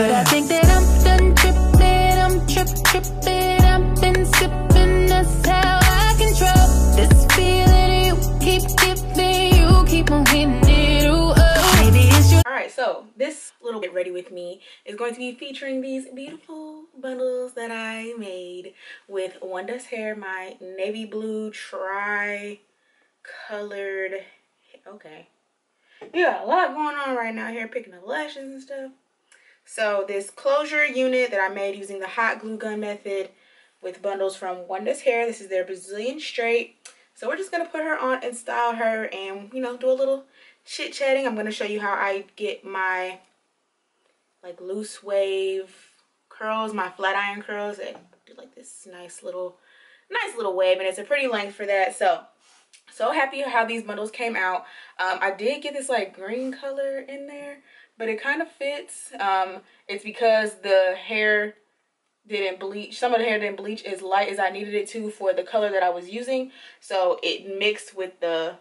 I think that I'm done tripping, I'm tripping, I've been sipping, that's how I control this feeling you keep giving, you keep on hitting it, ooh, oh. Maybe it's your... Alright, so this little Get Ready With Me is going to be featuring these beautiful bundles that I made with Wondess Hair, my navy blue tri-colored, okay. You got a lot going on right now here, picking up lashes and stuff. So this closure unit that I made using the hot glue gun method with bundles from Wondess Hair. This is their Brazilian straight. So we're just going to put her on and style her and, you know, do a little chit-chatting. I'm going to show you how I get my like loose wave curls, my flat iron curls. I do like this nice little wave, and it's a pretty length for that. So happy how these bundles came out. I did get this like green color in there, but it kind of fits. It's because the hair didn't bleach. Some of the hair didn't bleach as light as I needed it to for the color that I was using. So it mixed with the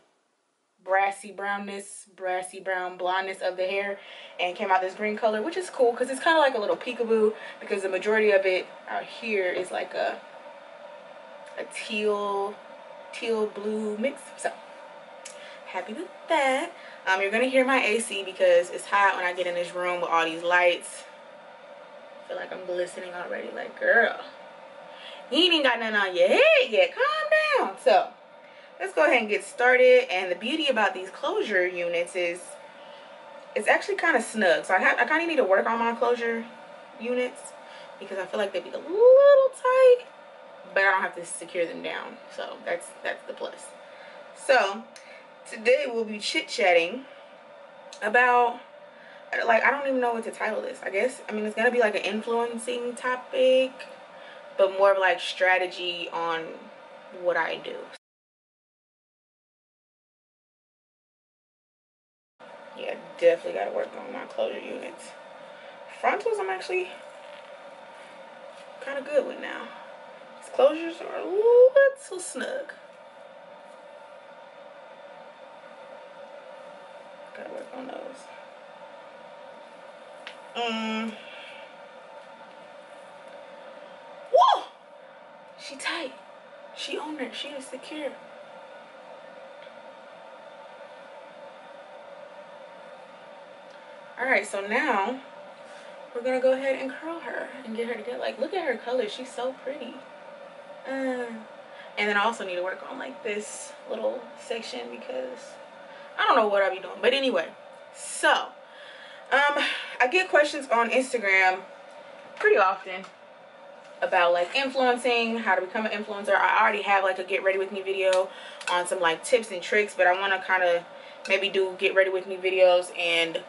brassy brown blondness of the hair and came out this green color, which is cool because it's kind of like a little peekaboo, because the majority of it out here is like a teal blue mix. So happy with that. You're gonna hear my AC because it's hot when I get in this room with all these lights. I feel like I'm glistening already. Like, girl, you ain't even got nothing on your head yet. Calm down. So let's go ahead and get started. And the beauty about these closure units is it's actually kind of snug. So I kind of need to work on my closure units because I feel like they'd be a little tight, but I don't have to secure them down. So that's the plus. So today we'll be chit-chatting about, like, I don't even know what to title this. I mean, it's gonna be like an influencing topic, but more of like strategy on what I do. Yeah, definitely gotta work on my closure units. Frontals I'm actually kind of good with now. These closures are a little snug. Gotta work on those. Whoa! She tight. She on it. She is secure. Alright, so now we're gonna go ahead and curl her and get her together. Like, look at her color. She's so pretty. And then I also need to work on like this little section because I don't know what I'll be doing. But anyway, so I get questions on Instagram pretty often about like influencing, how to become an influencer. I already have like a get ready with me video on some like tips and tricks, but I want to kind of maybe do get ready with me videos and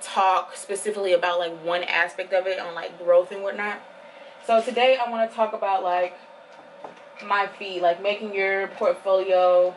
talk specifically about like one aspect of it on like growth and whatnot. So today I want to talk about like my feed, like making your portfolio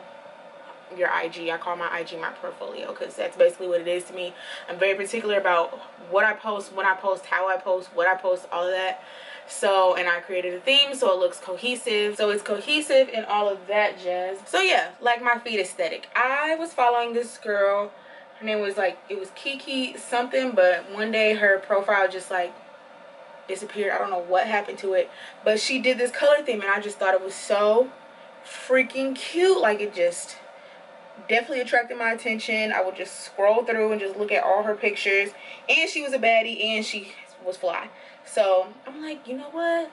your IG. I call my IG my portfolio because that's basically what it is to me. I'm very particular about what I post, when I post, how I post, what I post, all of that. So, and I created a theme so it looks cohesive. So it's cohesive and all of that jazz. So yeah, like my feed aesthetic. I was following this girl. Her name was like, it was Kiki something, but one day her profile just like disappeared. I don't know what happened to it, but she did this color theme and I just thought it was so freaking cute. Like, it just definitely attracted my attention. I would just scroll through and just look at all her pictures, and she was a baddie and she was fly. So I'm like, you know what,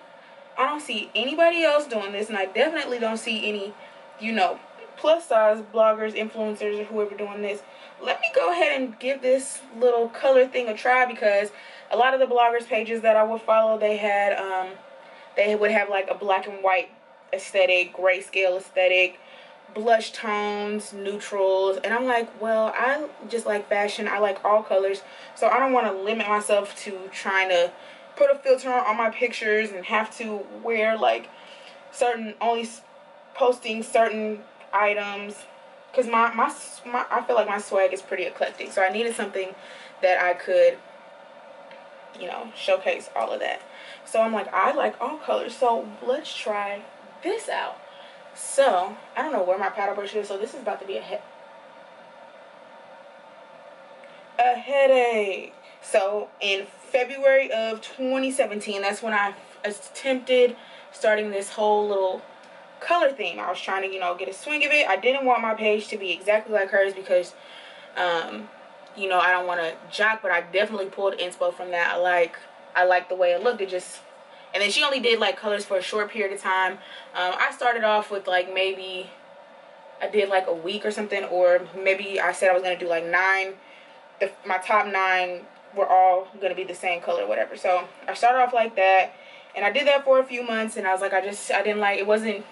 I don't see anybody else doing this, and I definitely don't see any, you know, plus size bloggers, influencers, or whoever doing this. Let me go ahead and give this little color thing a try, because a lot of the bloggers pages that I would follow, they had they would have like a black and white aesthetic, grayscale aesthetic, blush tones, neutrals, and I'm like, well, I just like fashion. I like all colors, so I don't want to limit myself to trying to put a filter on my pictures and have to wear like certain, only posting certain items, because my I feel like my swag is pretty eclectic, so I needed something that I could, you know, showcase all of that. So I'm like, I like all colors, so let's try this out. So I don't know where my paddle brush is, so this is about to be a headache. So in February of 2017. That's when I attempted starting this whole little color theme. I was trying to, you know, get a swing of it. I didn't want my page to be exactly like hers because, you know, I don't want to jock, but I definitely pulled inspo from that. I like the way it looked. It just, and then she only did like colors for a short period of time. I started off with like maybe I did like a week or something, or maybe I said I was gonna do like 9. My top 9 were all gonna be the same color, whatever. So I started off like that, and I did that for a few months, and I was like, I didn't like, it wasn't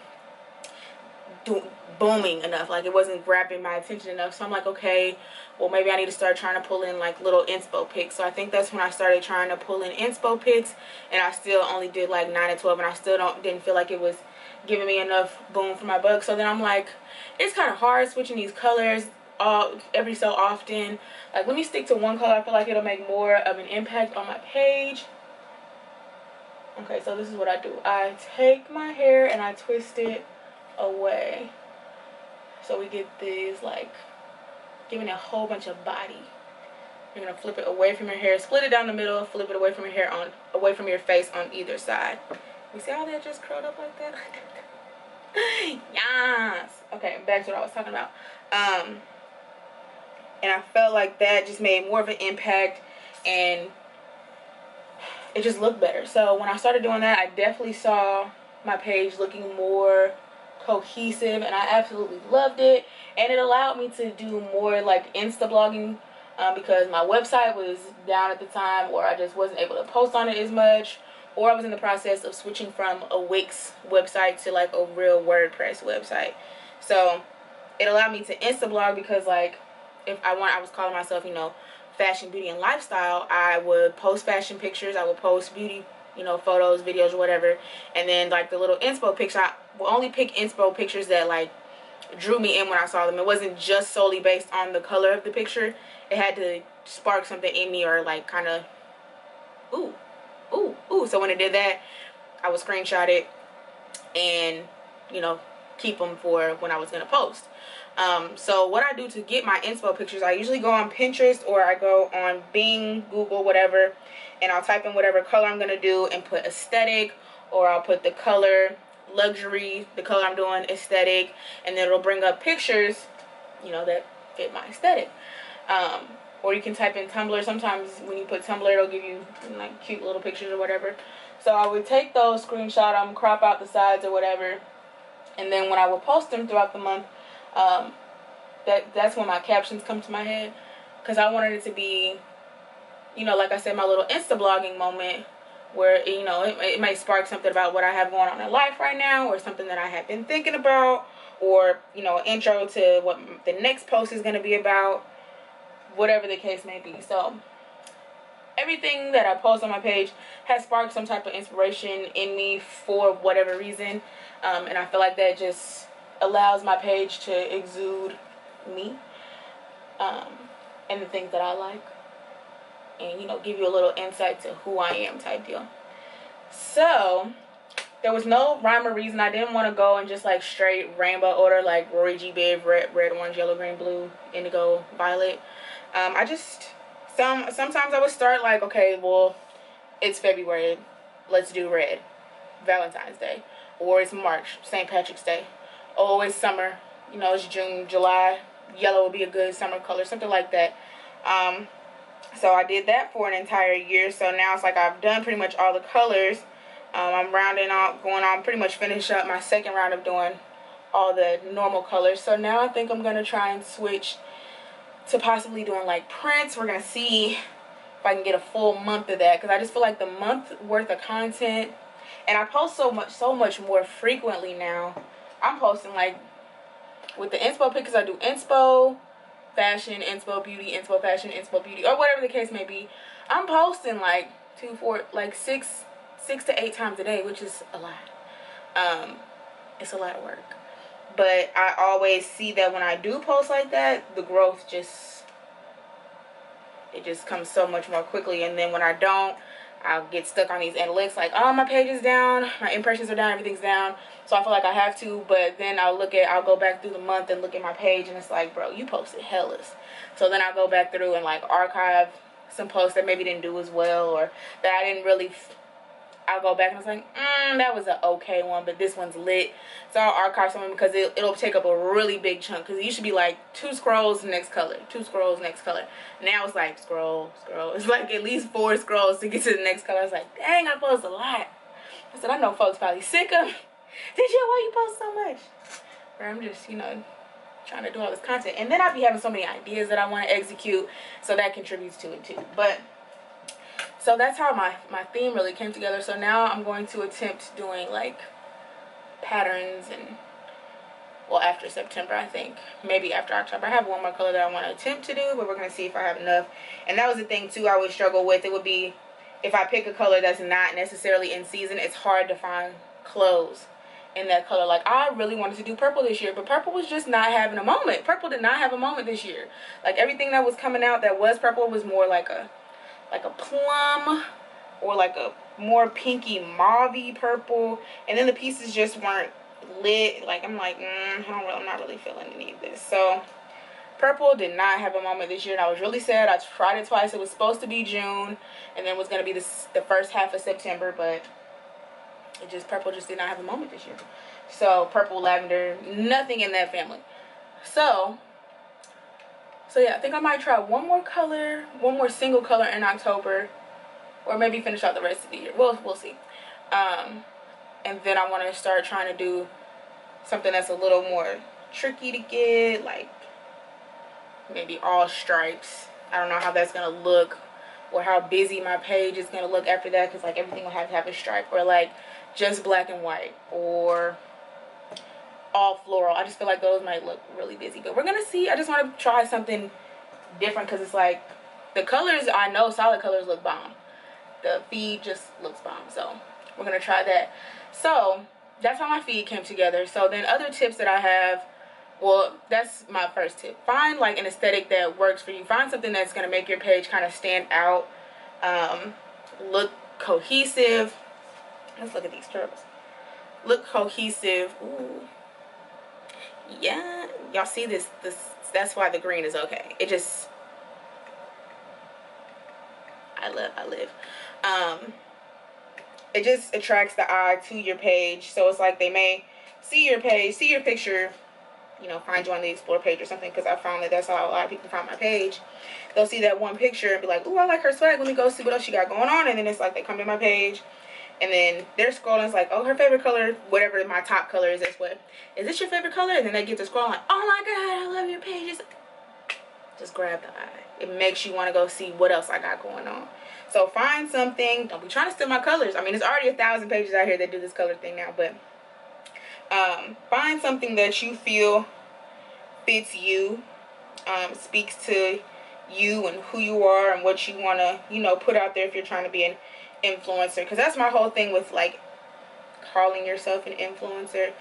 booming enough, like it wasn't grabbing my attention enough. So I'm like, okay, well maybe I need to start trying to pull in like little inspo pics. So I think that's when I started trying to pull in inspo pics, and I still only did like 9 and 12, and I still didn't feel like it was giving me enough boom for my buck. So then I'm like, it's kind of hard switching these colors every so often. Like, let me stick to one color. I feel like it'll make more of an impact on my page. Okay, so this is what I do. I take my hair and I twist it away, so we get these like giving a whole bunch of body. You're gonna flip it away from your hair, split it down the middle, flip it away from your hair, away from your face on either side. You see how that just curled up like that? Yes. Okay, back to what I was talking about. And I felt like that just made more of an impact, and it just looked better. So when I started doing that, I definitely saw my page looking more cohesive, and I absolutely loved it. And it allowed me to do more like Insta blogging, because my website was down at the time, or I just wasn't able to post on it as much, or I was in the process of switching from a Wix website to like a real WordPress website. So it allowed me to Insta blog, because like if I was calling myself, you know, fashion, beauty, and lifestyle, I would post fashion pictures, I would post beauty, you know, photos, videos, or whatever. And then like the little inspo pictures, I will only pick inspo pictures that like drew me in when I saw them. It wasn't just solely based on the color of the picture. It had to spark something in me, or like kind of ooh. So when it did that, I would screenshot it and, you know, keep them for when I was gonna post. So what I do to get my inspo pictures, I usually go on Pinterest, or I go on Bing, Google, whatever, and I'll type in whatever color I'm gonna do and put aesthetic, or I'll put the color luxury, the color I'm doing, aesthetic, and then it'll bring up pictures, you know, that fit my aesthetic. Or you can type in Tumblr. Sometimes when you put Tumblr, it'll give you like cute little pictures or whatever. So I would take those, screenshot them, crop out the sides or whatever, and then when I would post them throughout the month, that's when my captions come to my head, because I wanted it to be, you know, like I said, my little Insta blogging moment, where, you know, it might spark something about what I have going on in life right now, or something that I have been thinking about, or, you know, an intro to what the next post is going to be about, whatever the case may be. So everything that I post on my page has sparked some type of inspiration in me for whatever reason, and I feel like that just allows my page to exude me, and the things that I like, and, you know, give you a little insight to who I am type deal. So there was no rhyme or reason. I didn't want to go and just like straight rainbow order, like Rory G. Biv, red, orange, yellow, green, blue, indigo, violet. I just, sometimes I would start like, okay, well, it's February, let's do red, Valentine's Day, or it's March, St. Patrick's Day. Oh, it's summer, you know, it's June, July, yellow would be a good summer color, something like that. So I did that for an entire year. So now it's like I've done pretty much all the colors. I'm rounding out, going on, pretty much finish up my second round of doing all the normal colors. So now I think I'm going to try and switch to possibly doing like prints. We're going to see if I can get a full month of that, because I just feel like the month worth of content, and I post so much more frequently now. I'm posting like with the inspo pictures, I do inspo fashion, inspo beauty, inspo fashion, inspo beauty, or whatever the case may be. I'm posting like 6 to 8 times a day, which is a lot. It's a lot of work, but I always see that when I do post like that, the growth just comes so much more quickly. And then when I don't, I'll get stuck on these analytics, like, oh, my page is down, my impressions are down, everything's down. So I feel like I have to, but then I'll go back through the month and look at my page, and it's like, bro, you posted hellas. So then I'll go back through and like archive some posts that maybe didn't do as well, or that I didn't really, I'll go back and I was like, that was an okay one, but this one's lit. So I'll archive some of them because it'll take up a really big chunk, because it used to be like 2 scrolls, next color, 2 scrolls, next color. Now it's like scroll. It's like at least 4 scrolls to get to the next color. I was like, dang, I post a lot. I said, I know folks probably sick of me. Did you? Why you post so much? Or I'm just, you know, trying to do all this content. And then I'll be having so many ideas that I want to execute, so that contributes to it too. But so that's how my theme really came together. So now I'm going to attempt doing like patterns, and well, after September, I think maybe after October. I have one more color that I want to attempt to do, but we're going to see if I have enough. And that was the thing too I would struggle with. It would be if I pick a color that's not necessarily in season, it's hard to find clothes in that color. Like, I really wanted to do purple this year, but purple was just not having a moment. Purple did not have a moment this year. Like, everything that was coming out that was purple was more like a plum, or like a more pinky mauvey purple, and then the pieces just weren't lit. Like, I'm like, I'm not really feeling any of this. So purple did not have a moment this year, and I was really sad. I tried it twice. It was supposed to be June, and then was going to be the first half of September, but purple just did not have a moment this year. So purple, lavender, nothing in that family. So yeah, I think I might try one more color, one more single color in October, or maybe finish out the rest of the year. We'll see. And then I want to start trying to do something that's a little more tricky to get, like maybe all stripes. I don't know how that's gonna look, or how busy my page is gonna look after that, because like everything will have to have a stripe, or like just black and white, or all floral. I just feel like those might look really busy, but we're gonna see. I just want to try something different, because it's like the colors, I know solid colors look bomb, the feed just looks bomb, so we're gonna try that. So that's how my feed came together. So then other tips that I have, well, that's my first tip. Find like an aesthetic that works for you. Find something that's gonna make your page kind of stand out, look cohesive. Let's look at these curls. Look cohesive. Ooh. Yeah, y'all see this, that's why the green is okay. It just, I live. It just attracts the eye to your page. So it's like they may see your page, see your picture, you know, find you on the explore page or something, because I found that that's how a lot of people find my page. They'll see that one picture and be like, ooh, I like her swag, let me go see what else she got going on. And then it's like they come to my page, and then they're scrolling. It's like, oh, her favorite color, whatever my top color is, that's what, is this your favorite color? And then they get to scrolling like, oh my god, I love your page. Just grab the eye. It makes you want to go see what else I got going on. So find something. Don't be trying to steal my colors. I mean, there's already 1,000 pages out here that do this color thing now, but find something that you feel fits you, speaks to you and who you are and what you want to, you know, put out there if you're trying to be an influencer. Because that's my whole thing with like calling yourself an influencer,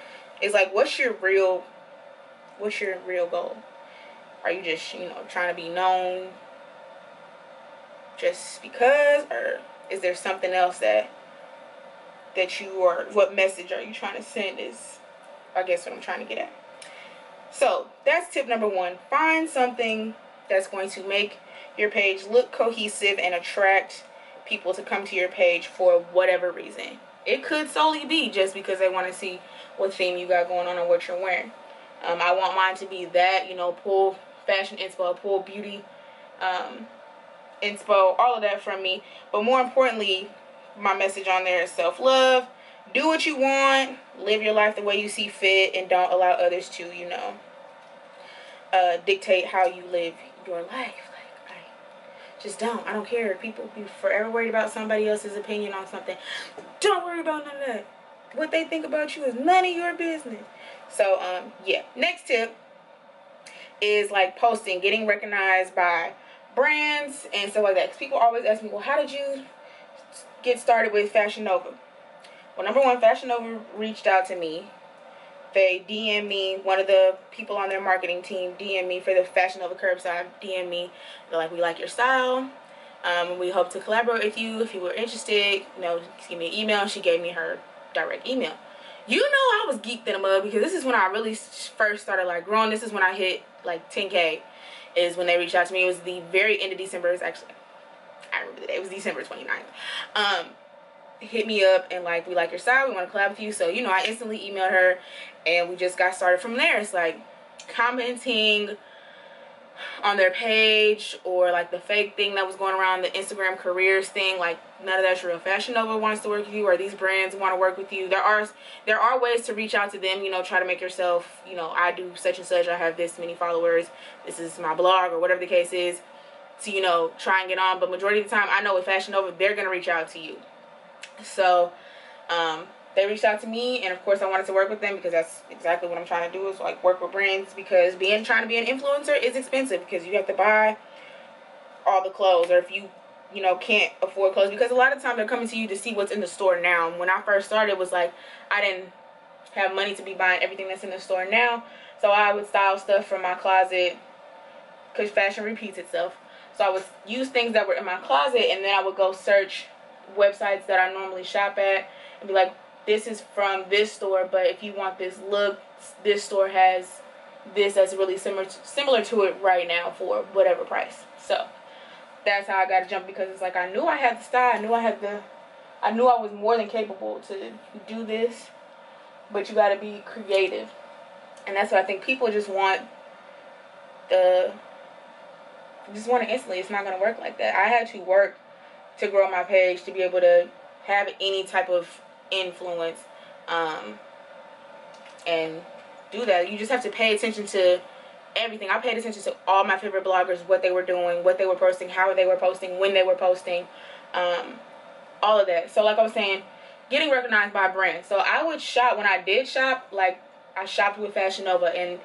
is like, what's your real goal? Are you just, you know, trying to be known just because, or is there something else that you are, what message are you trying to send, is I guess what I'm trying to get at. So that's tip number 1. Find something that's going to make your page look cohesive and attract people to come to your page for whatever reason. It could solely be just because they want to see what theme you got going on or what you're wearing. I want mine to be that, you know, pull fashion inspo, pull beauty inspo, all of that from me. But more importantly, my message on there is self-love. Do what you want, live your life the way you see fit, and don't allow others to, you know, dictate how you live your life. Like, just don't. I don't care. People be forever worried about somebody else's opinion on something. Don't worry about none of that. What they think about you is none of your business. So yeah, next tip is like posting, getting recognized by brands and stuff like that. Because people always ask me, well, how did you get started with Fashion Nova? Well, number 1, Fashion Nova reached out to me. They DM me, one of the people on their marketing team DM me for the Fashion Nova curbside, DM me. They're like, we like your style. We hope to collaborate with you if you were interested. You know, just give me an email. She gave me her direct email. You know, I was geeked in a mug, because this is when I really first started like growing. This is when I hit like 10K, is when they reached out to me. It was the very end of December. It's actually I remember the day. It was December 29th. Hit me up and like, we like your style, we want to collab with you. So, you know, I instantly emailed her and we just got started from there. It's like commenting on their page, or like the fake thing that was going around, the Instagram careers thing, like none of that's real. Fashion Nova wants to work with you, or these brands want to work with you. There are ways to reach out to them, you know, try to make yourself, you know, I do such and such, I have this many followers, this is my blog, or whatever the case is, to, you know, try and get on. But majority of the time, I know with Fashion Nova, they're going to reach out to you. So they reached out to me, and of course I wanted to work with them because that's exactly what I'm trying to do, is like work with brands, because trying to be an influencer is expensive, because you have to buy all the clothes, or if you know, can't afford clothes, because a lot of times they're coming to you to see what's in the store now. And when I first started, it was like I didn't have money to be buying everything that's in the store now, so I would style stuff from my closet, because fashion repeats itself. So I would use things that were in my closet, and then I would go search websites that I normally shop at and be like, this is from this store, but if you want this look, this store has this that's really similar to it right now for whatever price. So that's how I got to jump, because it's like I knew I had the style, I knew I was more than capable to do this, but you got to be creative. And that's what I think people just want it instantly. It's not going to work like that. I had to work to grow my page to be able to have any type of influence, and do that. You just have to pay attention to everything. I paid attention to all my favorite bloggers, what they were doing, what they were posting, how they were posting, when they were posting, all of that. So like I was saying, getting recognized by brands. So I would shop, when I did shop, like I shopped with Fashion Nova, and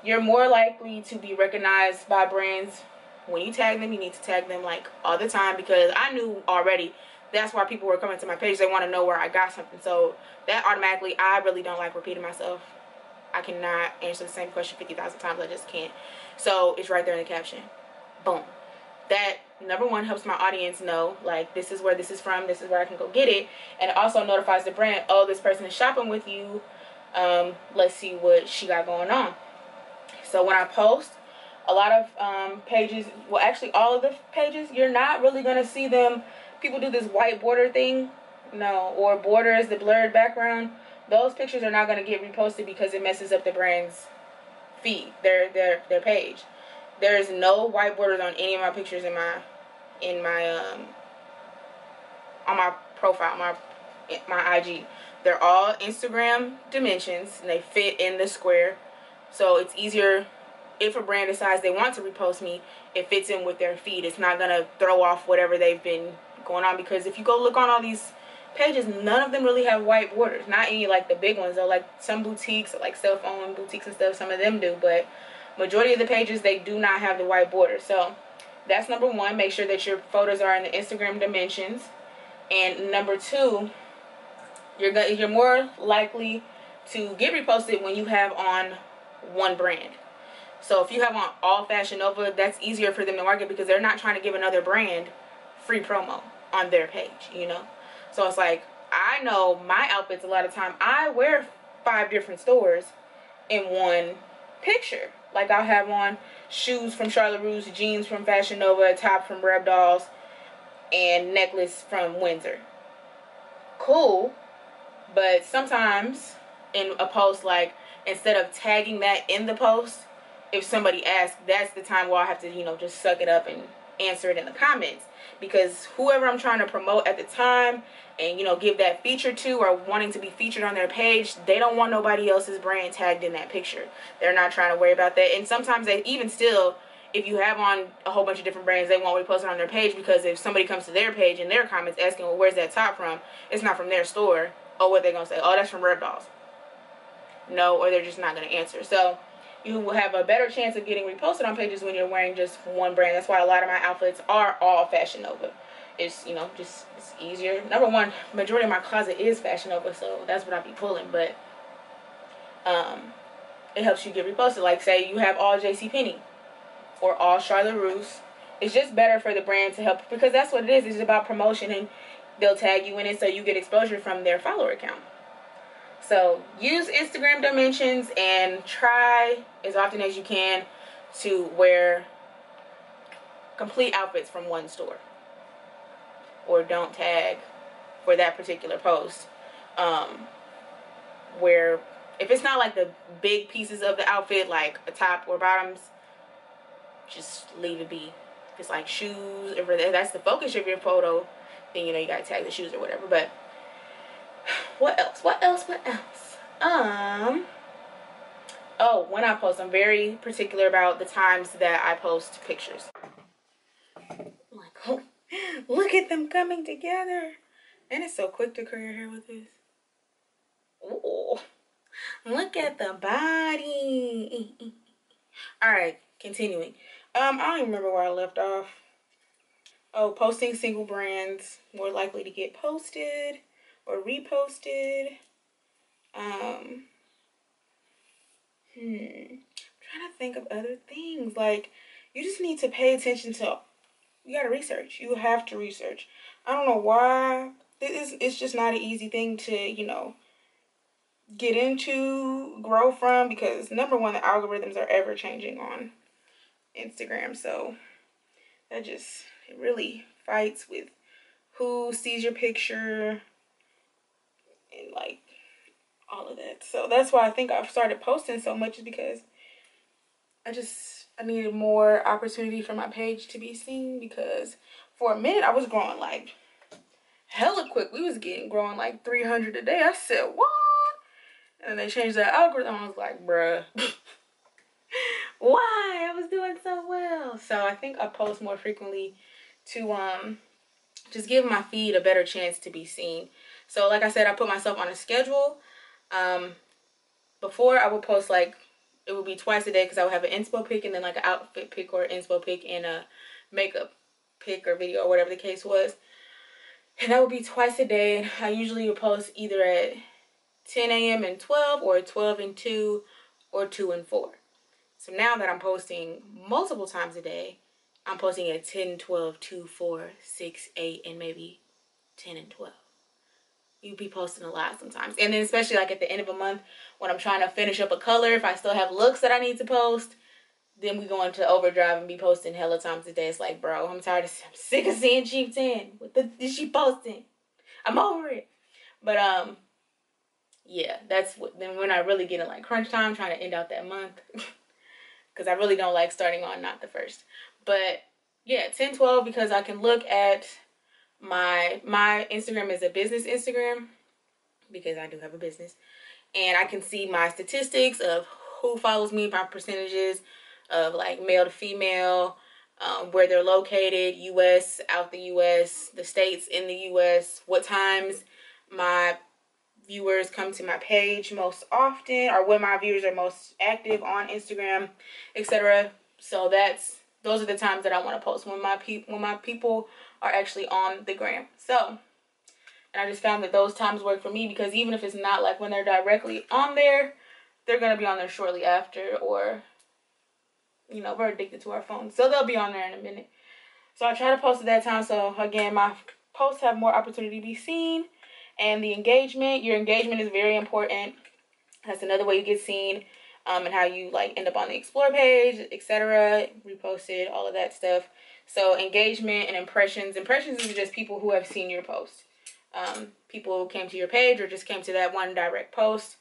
you're more likely to be recognized by brands when you tag them. You need to tag them like all the time, because I knew already that's why people were coming to my page. They want to know where I got something. So that automatically, I really don't like repeating myself. I cannot answer the same question 50,000 times. I just can't. So it's right there in the caption. Boom. That, number one, helps my audience know, like, this is where this is from, this is where I can go get it. And it also notifies the brand, oh, this person is shopping with you. Let's see what she got going on. So when I post, a lot of pages, well, actually all of the pages, you're not really going to see them. People do this white border thing, no, or borders, the blurred background. Those pictures are not going to get reposted because it messes up the brand's feed, their page. There's no white borders on any of my pictures on my profile, my IG. They're all Instagram dimensions, and they fit in the square. So it's easier if a brand decides they want to repost me, it fits in with their feed. It's not going to throw off whatever they've been going on, because if you go look on all these pages, none of them really have white borders. Not any like the big ones though. Like some boutiques, like self-owned boutiques and stuff, some of them do, but majority of the pages, they do not have the white border. So that's number one. Make sure that your photos are in the Instagram dimensions. And number two, you're more likely to get reposted when you have on one brand. So if you have on all Fashion Nova, that's easier for them to market, because they're not trying to give another brand free promo on their page, you know. So it's like, I know my outfits, a lot of time I wear 5 different stores in one picture. Like I'll have on shoes from Charlotte Russe, jeans from Fashion Nova, a top from Reb Dolls, and necklace from Windsor. Cool. But sometimes in a post, like, instead of tagging that in the post, if somebody asks, that's the time where I have to, you know, just suck it up and answer it in the comments. Because whoever I'm trying to promote at the time and, you know, give that feature to, or wanting to be featured on their page, they don't want nobody else's brand tagged in that picture. They're not trying to worry about that. And sometimes they even still, if you have on a whole bunch of different brands, they won't repost it on their page, because if somebody comes to their page in their comments asking, well, where's that top from? It's not from their store. Oh, what they going to say? Oh, that's from Reb Dolls. No, or they're just not going to answer. So you will have a better chance of getting reposted on pages when you're wearing just one brand. That's why a lot of my outfits are all Fashion Nova. It's, you know, just, it's easier. Number one, majority of my closet is Fashion Nova, so that's what I be pulling. But it helps you get reposted. Like, say you have all JCPenney or all Charlotte Russe. It's just better for the brand to help, because that's what it is. It's about promotion, and they'll tag you in it so you get exposure from their follower account. So use Instagram dimensions and try as often as you can to wear complete outfits from one store. or don't tag for that particular post. Where if it's not like the big pieces of the outfit, like a top or bottoms, just leave it be. If it's like shoes, if that's the focus of your photo, then you know you gotta tag the shoes or whatever. But what else? Oh, when I post, I'm very particular about the times that I post pictures. Like, oh, look at them coming together. And it's so quick to curl your hair with this. Ooh, look at the body. All right, continuing. I don't even remember where I left off. Oh, posting single brands more likely to get posted or reposted. I'm trying to think of other things. Like, you just need to pay attention to, you gotta research. You have to research. I don't know why. It's just not an easy thing to, you know, get into, grow from, because number one, the algorithms are ever changing on Instagram. So that just, it really fights with who sees your picture and like all of that. So that's why I think I've started posting so much, is because I needed more opportunity for my page to be seen, because for a minute I was growing like hella quick. We was growing like 300 a day. I said, what? And they changed that algorithm. I was like, bruh, why? I was doing so well. So I think I post more frequently to just give my feed a better chance to be seen. So like I said, I put myself on a schedule. Before I would post like, it would be twice a day, because I would have an inspo pic and then like an outfit pic or inspo pic and a makeup pic or video or whatever the case was. And that would be twice a day. I usually would post either at 10 a.m. and 12 or 12 and 2 or 2 and 4. So now that I'm posting multiple times a day, I'm posting at 10, 12, 2, 4, 6, 8, and maybe 10 and 12. You be posting a lot sometimes. And then especially like at the end of a month when I'm trying to finish up a color, if I still have looks that I need to post, then we go into overdrive and be posting hella times a day. It's like, bro, I'm sick of seeing Cheap 10. What is she posting? I'm over it. But yeah, that's what, then when I really get in like crunch time, trying to end out that month. Because I really don't like starting on not the first. But yeah, 10, 12, because I can look at my Instagram is a business Instagram, because I do have a business, and I can see my statistics of who follows me, my percentages of like male to female, where they're located, US, out the US, the states in the US, what times my viewers come to my page most often, or when my viewers are most active on Instagram, etc. So those are the times that I want to post, when my people are actually on the gram. So, and I just found that those times work for me, because even if it's not like when they're directly on there, they're going to be on there shortly after, or, you know, we're addicted to our phones, so they'll be on there in a minute. So I try to post at that time, so again, my posts have more opportunity to be seen. And the engagement, your engagement is very important. That's another way you get seen, and how you like end up on the explore page, etc. Reposted, all of that stuff. So engagement and impressions. Impressions is just people who have seen your post. People who came to your page or just came to that one direct post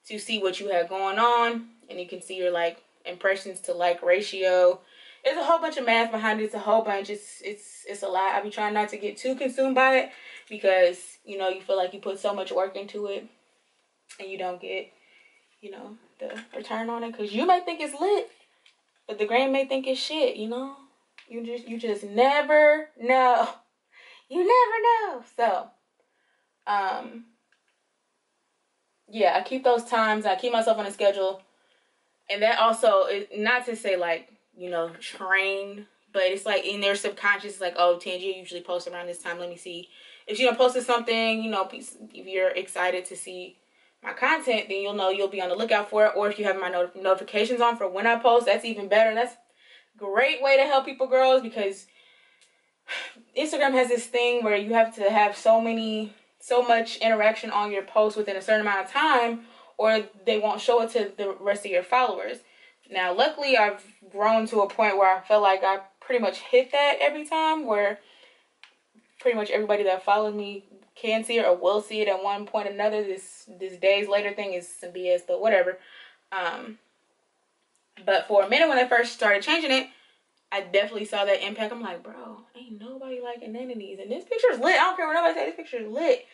to see what you had going on, and you can see your like impressions to like ratio. There's a whole bunch of math behind it. It's a whole bunch. It's a lot. I be trying not to get too consumed by it, because you know you feel like you put so much work into it and you don't get, you know, the return on it, because you might think it's lit, but the gram may think it's shit. You know, you just never know. You never know. So yeah, I keep those times. I keep myself on a schedule, and that also is not to say like, you know, train, but it's like in their subconscious, it's like, oh, Tangeia usually posts around this time. Let me see. If you posted something, you know, if you're excited to see my content, then you'll know, you'll be on the lookout for it. Or if you have my notifications on for when I post, that's even better. That's a great way to help people, girls, because Instagram has this thing where you have to have so much interaction on your post within a certain amount of time, or they won't show it to the rest of your followers. Now, luckily, I've grown to a point where I feel like I pretty much hit that every time, where pretty much everybody that follows me can see it or will see it at one point or another. This days later thing is some BS, but whatever. But for a minute when they first started changing it, I definitely saw that impact. I'm like, bro, ain't nobody liking none of these. And this picture's lit. I don't care what nobody says. This picture's lit.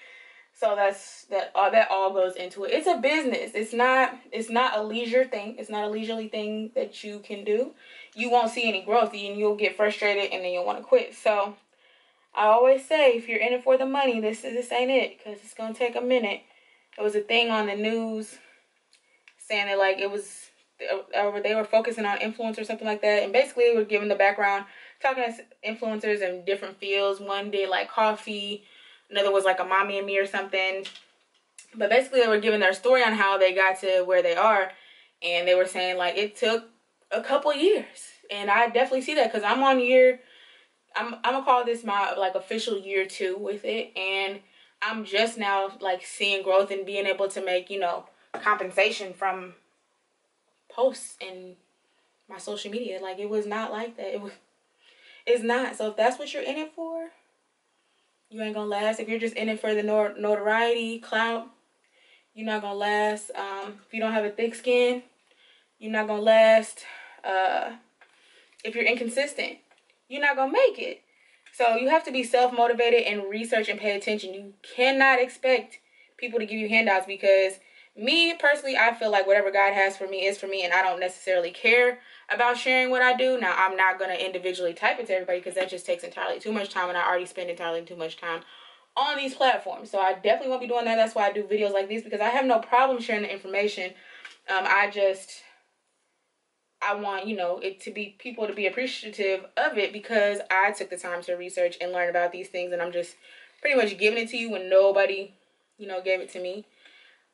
So that all goes into it. It's a business. It's not a leisure thing. It's not a leisurely thing that you can do. You won't see any growth, and you'll get frustrated, and then you'll want to quit. So I always say, if you're in it for the money, this ain't it, because it's gonna take a minute. There was a thing on the news saying that like it was. They were focusing on influencers or something like that, and basically they were giving the background, talking to influencers in different fields. One did like coffee, another was like a mommy and me or something. But basically they were giving their story on how they got to where they are, and they were saying like it took a couple years. And I definitely see that, because I'm gonna call this my like official year 2 with it, and I'm just now like seeing growth and being able to make, you know, compensation from posts and my social media. Like, it was not like that. It's not. So if that's what you're in it for, you ain't gonna last. If you're just in it for the notoriety, clout, you're not gonna last. If you don't have a thick skin, you're not gonna last. If you're inconsistent, you're not gonna make it. So you have to be self-motivated and research and pay attention. You cannot expect people to give you handouts, because me personally, I feel like whatever God has for me is for me, and I don't necessarily care about sharing what I do. Now, I'm not going to individually type it to everybody, because that just takes entirely too much time, and I already spend entirely too much time on these platforms. So I definitely won't be doing that. That's why I do videos like these, because I have no problem sharing the information. I want, you know, people to be appreciative of it, because I took the time to research and learn about these things, and I'm just pretty much giving it to you when nobody, you know, gave it to me.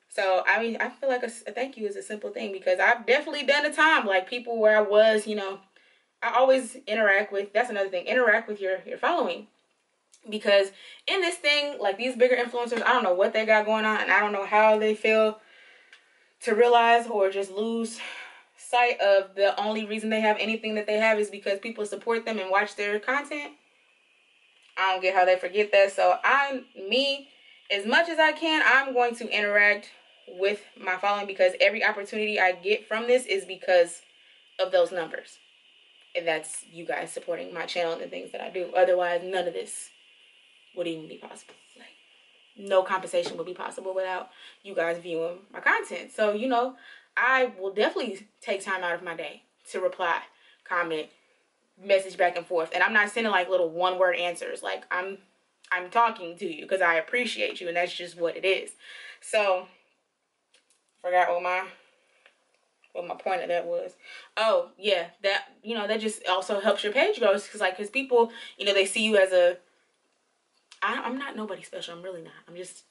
So, I mean, I feel like a thank you is a simple thing, because I've definitely done a time, like people where I was, you know, I always interact with, that's another thing, interact with your following. Because in this thing, like these bigger influencers, I don't know what they got going on, and I don't know how they fail to realize or just lose sight of the only reason they have anything that they have is because people support them and watch their content. I don't get how they forget that. So as much as I can, I'm going to interact with my following, because every opportunity I get from this is because of those numbers. And that's you guys supporting my channel and the things that I do. Otherwise, none of this would even be possible. Like, no compensation would be possible without you guys viewing my content. So, you know, I will definitely take time out of my day to reply, comment, message back and forth. And I'm not sending like little one-word answers. Like, I'm talking to you because I appreciate you, and that's just what it is. So, forgot what my point of that was. Oh, yeah, that, you know, that just also helps your page grow, because people, you know, they see you as I'm not nobody special. I'm really not. I'm just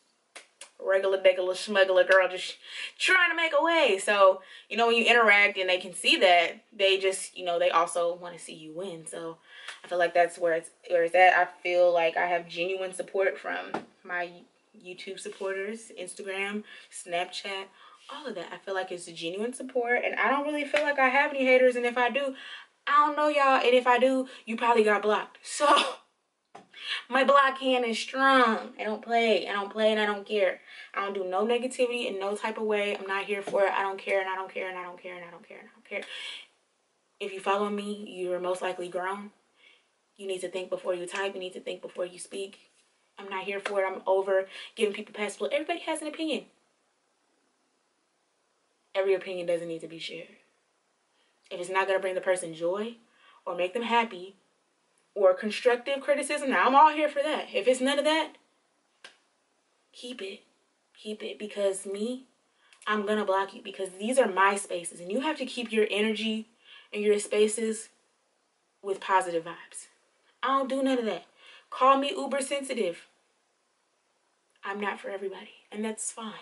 regular, smuggler girl just trying to make a way. So, you know, when you interact and they can see that, they just, you know, they also want to see you win. So I feel like that's where it's at. I feel like I have genuine support from my YouTube supporters, Instagram, Snapchat, all of that. I feel like it's a genuine support, and I don't really feel like I have any haters. And if I do, I don't know y'all, and if I do, you probably got blocked. So my block hand is strong. I don't play, and I don't care. I don't do no negativity in no type of way. I'm not here for it. I don't care, and I don't care, and I don't care, and I don't care, and I don't care. If you follow me, you're most likely grown. You need to think before you type. You need to think before you speak. I'm not here for it. I'm over giving people passport. Everybody has an opinion. Every opinion doesn't need to be shared. If it's not going to bring the person joy or make them happy or constructive criticism, now I'm all here for that. If it's none of that, keep it. Keep it, because I'm going to block you, because these are my spaces, and you have to keep your energy and your spaces with positive vibes. I don't do none of that. Call me uber sensitive. I'm not for everybody, and that's fine.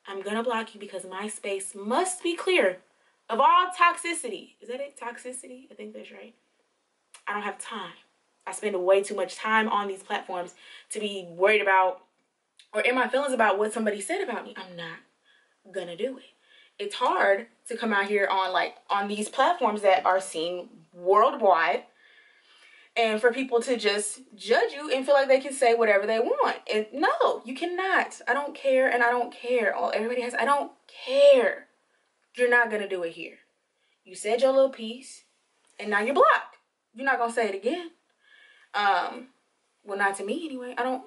I'm going to block you because my space must be clear of all toxicity. Is that it? Toxicity? I think that's right. I don't have time. I spend way too much time on these platforms to be worried about or in my feelings about what somebody said about me. I'm not going to do it. It's hard to come out here on these platforms that are seen worldwide and for people to just judge you and feel like they can say whatever they want. And no, you cannot. I don't care, and I don't care. Oh, everybody has, I don't care. You're not gonna do it here. You said your little piece, and now you're blocked. You're not gonna say it again. Well, not to me anyway. I don't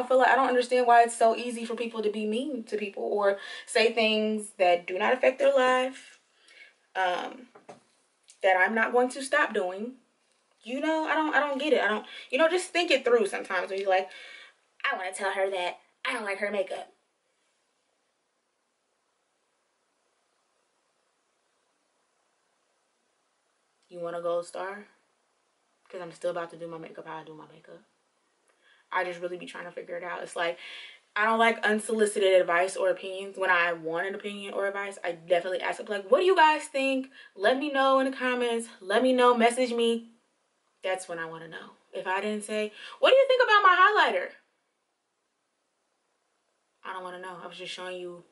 feel like, I don't understand why it's so easy for people to be mean to people or say things that do not affect their life, that I'm not going to stop doing. You know, I don't get it. I don't, you know, just think it through sometimes when you're like, I want to tell her that I don't like her makeup. You want a gold star? Because I'm still about to do my makeup how I do my makeup. I just really be trying to figure it out. It's like, I don't like unsolicited advice or opinions. When I want an opinion or advice, I definitely ask it, like, what do you guys think? Let me know in the comments. Let me know. Message me. That's when I want to know. If I didn't say, what do you think about my highlighter? I don't want to know. I was just showing you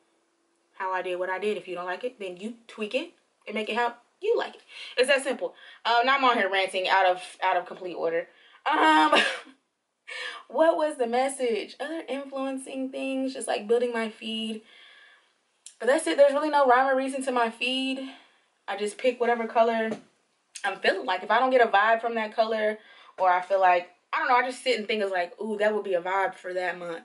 how I did what I did. If you don't like it, then you tweak it and make it how you like it. It's that simple. Now I'm on here ranting out of complete order. What was the message? Other influencing things, just like building my feed. But that's it. There's really no rhyme or reason to my feed. I just pick whatever color I'm feeling like. If I don't get a vibe from that color, or I feel like, I don't know, I just sit and think it's like, ooh, that would be a vibe for that month.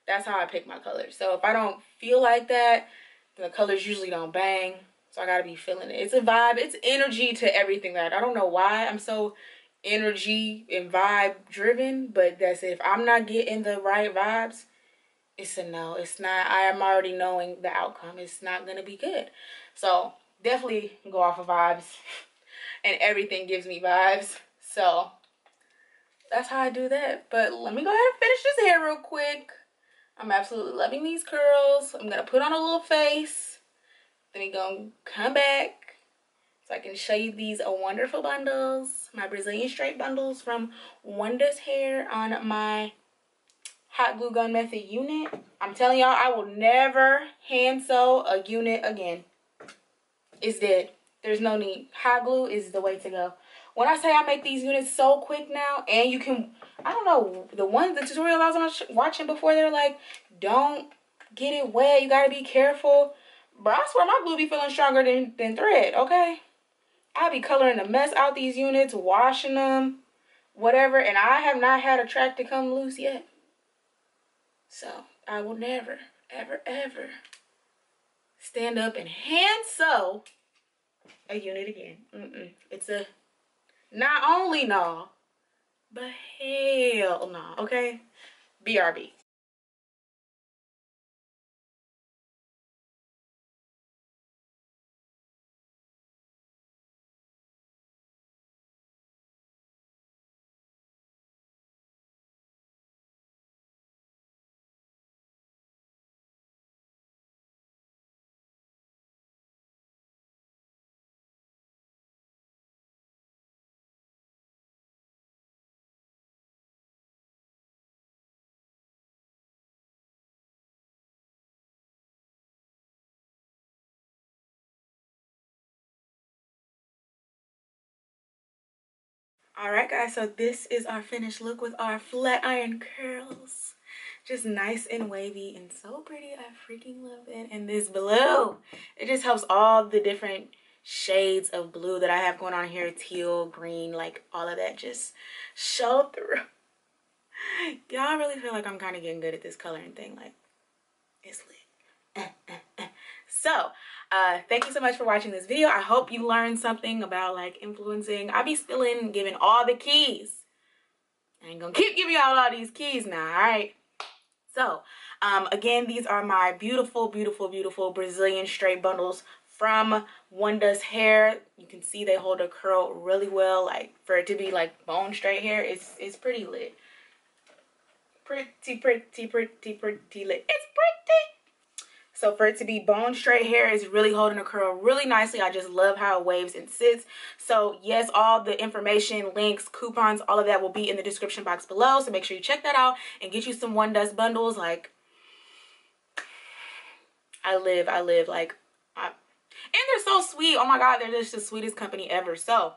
That's how I pick my colors. So if I don't feel like that, then the colors usually don't bang. So I gotta be feeling it. It's a vibe. It's energy to everything that I don't know why I'm so energy and vibe driven, but that's it. If I'm not getting the right vibes, it's a no. It's not. I am already knowing the outcome. It's not gonna be good. So definitely go off of vibes, and everything gives me vibes. So that's how I do that. But let me go ahead and finish this hair real quick. I'm absolutely loving these curls. I'm gonna put on a little face. Then we gonna come back so I can show you these wonderful bundles, my Brazilian straight bundles from Wondess Hair on my hot glue gun method unit. I'm telling y'all, I will never hand sew a unit again. It's dead. There's no need. Hot glue is the way to go. When I say I make these units so quick now, and you can, I don't know, the tutorial I was watching before, they're like, don't get it wet, you gotta be careful. Bro, I swear my glue be feeling stronger than thread, okay? I be coloring the mess out these units, washing them, whatever, and I have not had a track to come loose yet. So I will never, ever, ever stand up and hand sew a unit again. It's a not only no, but hell no, okay? BRB. Alright guys, so this is our finished look with our flat iron curls. Just nice and wavy and so pretty. I freaking love it. And this blue, it just helps all the different shades of blue that I have going on here. Teal, green, like all of that just show through. Y'all really feel like I'm kind of getting good at this coloring thing. Like, it's lit. So thank you so much for watching this video. I hope you learned something about like influencing. I'll be spilling, giving all the keys. I ain't gonna keep giving y'all all these keys now, all right? So again, these are my beautiful, beautiful, beautiful Brazilian straight bundles from Wondess Hair. You can see they hold a curl really well. Like for it to be like bone straight hair, it's pretty lit. Pretty, pretty, pretty, pretty lit. It's pretty. So for it to be bone straight hair, is really holding a curl really nicely. I just love how it waves and sits. So yes, all the information, links, coupons, all of that will be in the description box below. So make sure you check that out and get you some Wondess bundles. Like, I live like, and they're so sweet. Oh my God, they're just the sweetest company ever. So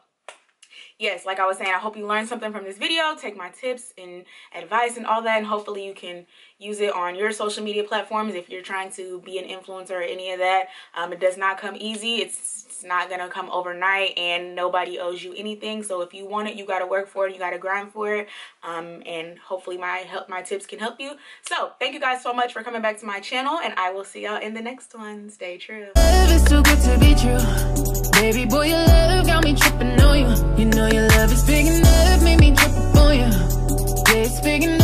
yes, like I was saying, I hope you learned something from this video. Take my tips and advice and all that, and hopefully you can use it on your social media platforms if you're trying to be an influencer or any of that. It does not come easy. It's not gonna come overnight, and nobody owes you anything. So if you want it, you gotta work for it, you gotta grind for it, and hopefully my tips can help you. So thank you guys so much for coming back to my channel, and I will see y'all in the next one. Stay true. Love is too good to be true. Baby boy, your love got me tripping on you. You know your love is big enough, made me trip up on you. Yeah, it's big enough.